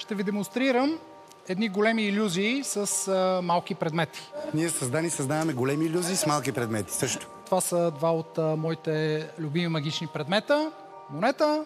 ще ви демонстрирам едни големи илюзии с малки предмети. Ние създаваме големи илюзии с малки предмети също. Това са два от моите любими магични предмета. Монета.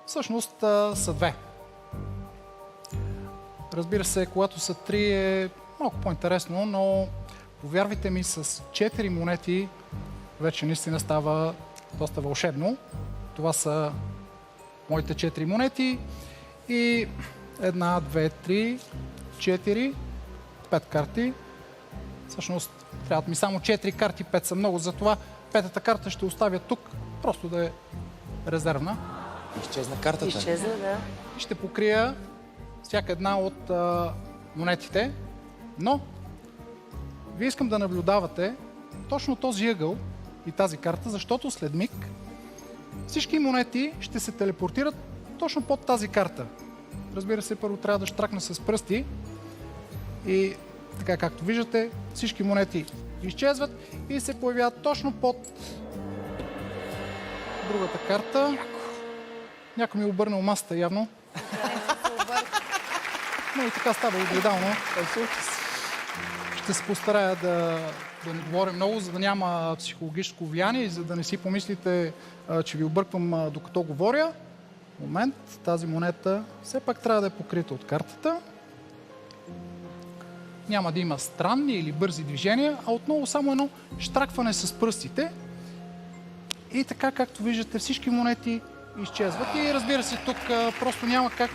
Всъщност са две. Разбира се, когато са три е малко по-интересно, но повярвайте ми, с 4 монети вече наистина става доста вълшебно. Това са моите 4 монети и 1, 2, 3, 4, 5 карти. Всъщност трябват ми само 4 карти, 5 са много, затова петата карта ще оставя тук, просто да е резервна. Изчезна картата. Изчезна, да. И ще покрия всяка една от монетите, но вие искам да наблюдавате точно този ъгъл и тази карта, защото след миг всички монети ще се телепортират точно под тази карта. Разбира се, първо трябва да щракна с пръсти и така както виждате, всички монети изчезват и се появяват точно под другата карта. Някой ми е обърнал масата явно. Но и така става огледално. Ще се постарая да не говоря много, за да няма психологическо влияние и за да не си помислите, че ви обърквам докато говоря. Момент, тази монета все пак трябва да е покрита от картата. Няма да има странни или бързи движения, а отново само едно щракване с пръстите. И така, както виждате, всички монети изчезват. И разбира се, тук просто няма как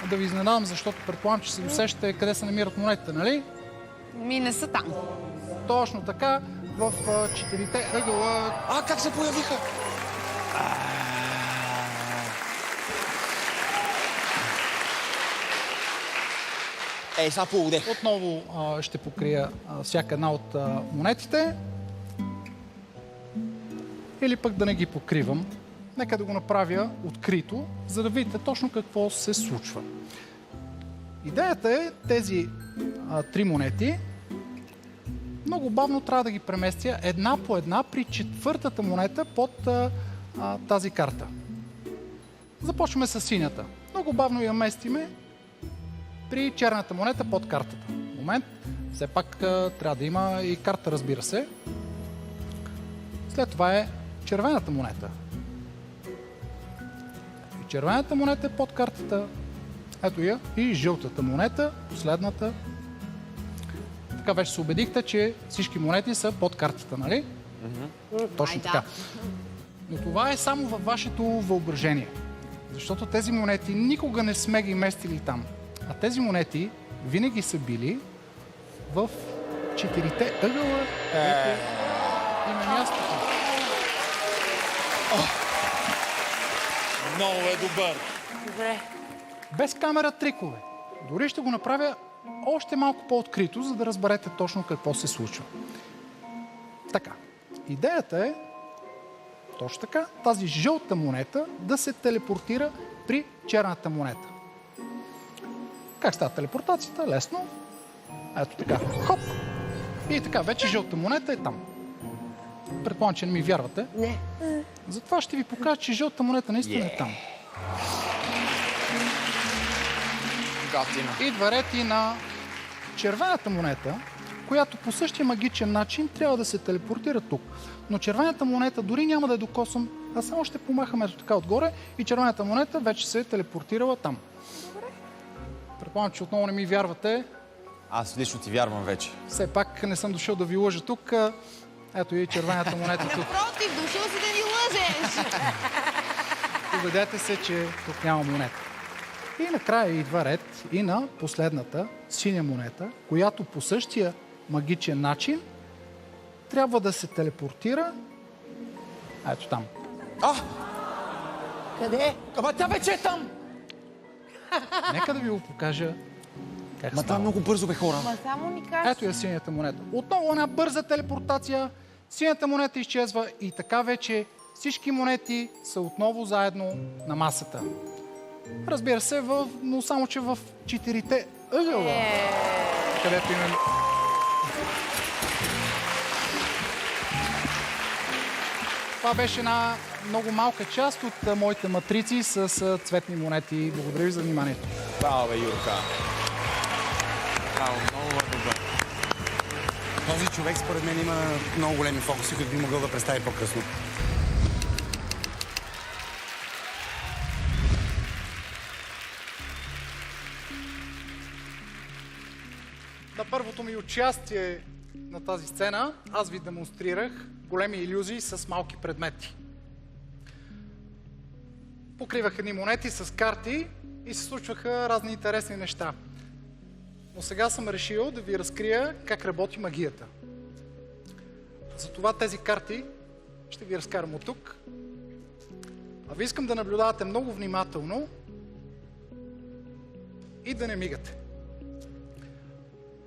да ви изненадам, защото предполагам, че се досещате къде се намират монетите, нали? Ми не са там. Точно така, в 4-те ъгъла. Как се появиха? Сега поудех. Отново ще покрия всяка една от монетите. Или пък да не ги покривам. Нека да го направя открито, за да видите точно какво се случва. Идеята е тези 3 монети много бавно трябва да ги преместя една по една при 4-та монета под тази карта. Започваме с синята. Много бавно я местиме при черната монета под картата. Момент. Все пак трябва да има и карта, разбира се. След това е червената монета. И червената монета е под картата. Ето я. И жълтата монета, последната. Така вече се убедихте, че всички монети са под картата, нали? Точно така. Но това е само във вашето въображение. Защото тези монети никога не сме ги местили там. А тези монети винаги са били в 4-те ъгъла, където има мястото. Много е добър. Добре. Без камера трикове. Дори ще го направя още малко по-открито, за да разберете точно какво се случва. Така. Идеята е точно така, тази жълта монета да се телепортира при черната монета. Как става телепортацията? Лесно. Ето така. Хоп! И така, вече жълта монета е там. Предполагам, че не ми вярвате. Не. Затова ще ви покажа, че жълта монета наистина е там. Готино. Идва ред и на червената монета, която по същия магичен начин трябва да се телепортира тук. Но червената монета дори няма да я докосвам, а само ще помахам ето така отгоре и червената монета вече се е телепортирала там. Предполагам, че отново не ми вярвате. Аз лично ти вярвам вече. Все пак не съм дошъл да ви лъжа тук. Ето и червената монета тук. Против, дошъл си да ни лъжеш. Убедете се, че тук няма монета. И накрая идва ред и на последната синя монета, която по същия магичен начин трябва да се телепортира. Ето там. Къде? Ама тя вече е там! Нека да ви го покажа как Ма това става. много бързо бе, хора. Ма само ни кажа. Ето я синята монета. Отново една бърза телепортация. Синята монета изчезва и така вече всички монети са отново заедно на масата. Разбира се, но само че в 4-те ъгъла. Където имаме... Това беше една много малка част от моите матрици с цветни монети. Благодаря ви за вниманието. Браво, бе, Юрка. Браво, много добър. Този човек според мен има много големи фокуси, които би могъл да представи по-късно. На първото ми участие на тази сцена аз ви демонстрирах големи илюзии с малки предмети. Покривах едни монети с карти и се случваха разни интересни неща. Но сега съм решил да ви разкрия как работи магията. Затова тези карти ще ви разкарам от тук. А ви искам да наблюдавате много внимателно и да не мигате.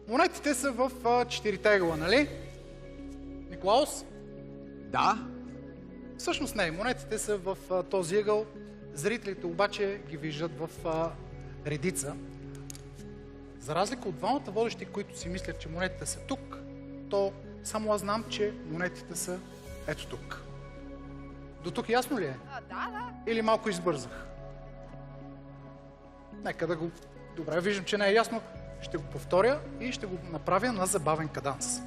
Монетите са в 4 ъгъла, нали? Николаус? Да? Всъщност не, монетите са в този ъгъл. Зрителите обаче ги виждат в редица. За разлика от двамата водещи, които си мислят, че монетите са тук, то само аз знам, че монетите са ето тук. До тук ясно ли е? Да. Или малко избързах? Нека да го... Добре, виждам, че не е ясно. Ще го повторя и ще го направя на забавен каданс.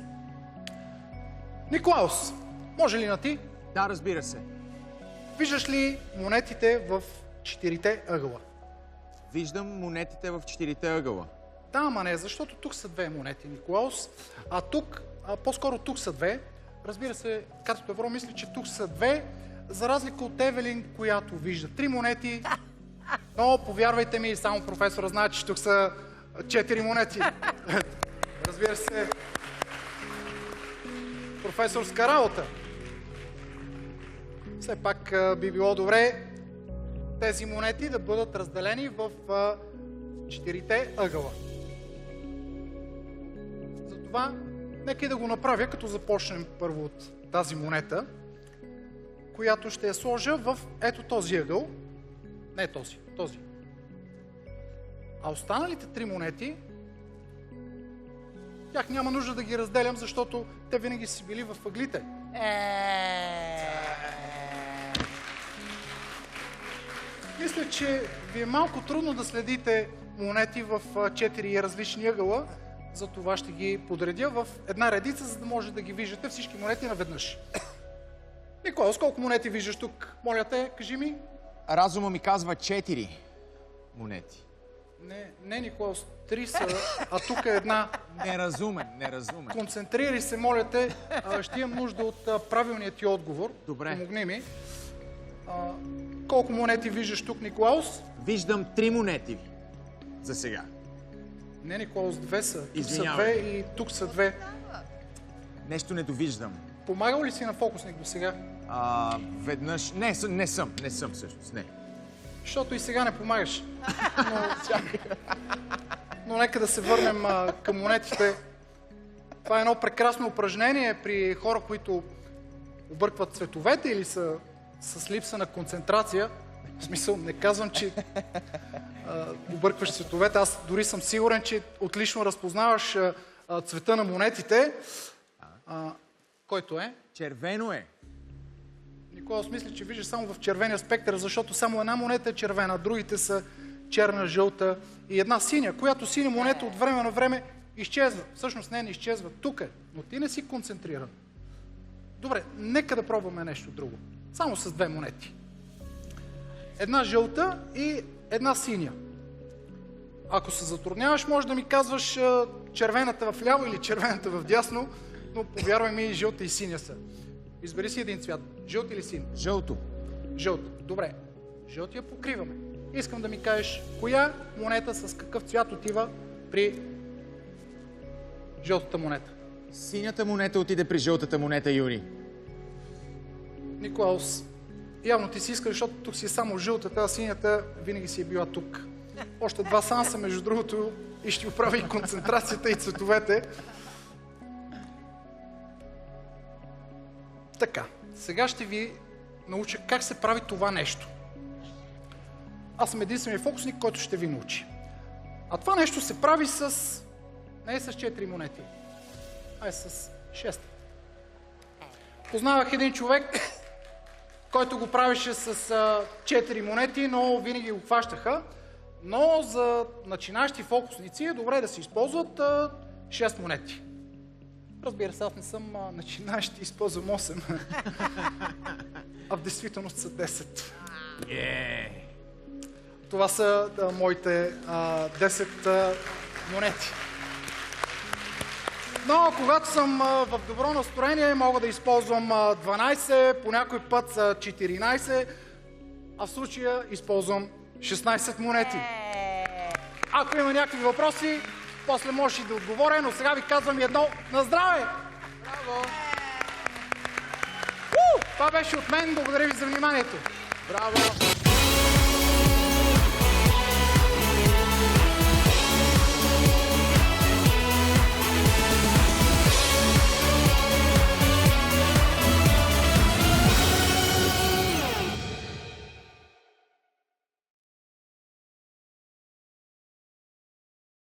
Николаус, може ли на ти? Да, разбира се. Виждаш ли монетите в 4 ъгъла? Виждам монетите в 4 ъгъла. Да, ама не, защото тук са 2 монети, Николаус, а тук, по-скоро тук са 2. Разбира се, Катето Евро мисли, че тук са 2, за разлика от Евелин, която вижда 3 монети. Но, повярвайте ми, само професора знае, че тук са 4 монети. Разбира се, професорска работа. Все пак би било добре тези монети да бъдат разделени в 4 ъгъла. Затова нека и да го направя, като започнем първо от тази монета, която ще я сложа в ето този ъгъл. Не този, този. А останалите 3 монети, тях няма нужда да ги разделям, защото те винаги са били в ъглите. Мисля, че ви е малко трудно да следите монети в 4 различни ъгъла, затова ще ги подредя в една редица, за да може да ги виждате всички монети наведнъж. Николас, колко монети виждаш тук? Моля те, кажи ми. Разума ми казва 4 монети. Не, Николас, 3 са, а тук е една. Неразумен. Концентрирай се, моля те. Ще имам нужда от правилният ти отговор. Добре. Помогни ми. Колко монети виждаш тук, Николаус? Виждам 3 монети за сега. Не, Николаус, 2 са. Тук Извинявай. са 2 и тук са 2. Нещо не довиждам. Помагал ли си на фокусник до сега? Веднъж... Не съм всъщност, не. Защото и сега не помагаш. Но нека да се върнем към монетите. Това е едно прекрасно упражнение при хора, които объркват цветовете или са с липса на концентрация. В смисъл, не казвам, че объркваш цветовете. Аз дори съм сигурен, че отлично разпознаваш цвета на монетите. Който е? Червено е. Николас мисли, че вижда само в червения спектър, защото само една монета е червена, другите са черна, жълта и една синя, която синя монета от време на време изчезва. Всъщност не изчезва, тук е, но ти не си концентриран. Добре, нека да пробваме нещо друго. Само с 2 монети. Една жълта и една синя. Ако се затрудняваш, може да ми казваш червената в ляво или червената в дясно, но повярвай ми, и жълта и синя са. Избери си един цвят. Жълт или син? Жълто. Жълто. Добре. Жълтия покриваме. Искам да ми кажеш, коя монета с какъв цвят отива при жълтата монета? Синята монета отиде при жълтата монета, Юри. Николаус, явно ти си искаш, защото тук си е само жълтата, а синята винаги си е била тук. Още 2 санса, между другото, и ще оправя и концентрацията и цветовете. Така, сега ще ви науча как се прави това нещо. Аз съм единственият фокусник, който ще ви научи. А това нещо се прави с... не е с 4 монети, а е с 6. Познавах един човек, който го правеше с 4 монети, но винаги го хващаха. Но за начинащи фокусници е добре да се използват 6 монети. Разбира се, аз не съм начинащ и използвам 8. А в действителност са 10. Това са моите 10 монети. Но когато съм в добро настроение, мога да използвам 12, по някой път са 14, а в случая използвам 16 монети. Ако има някакви въпроси, после можеш и да отговоря, но сега ви казвам едно на здраве! Браво! Това беше от мен. Благодаря ви за вниманието. Браво!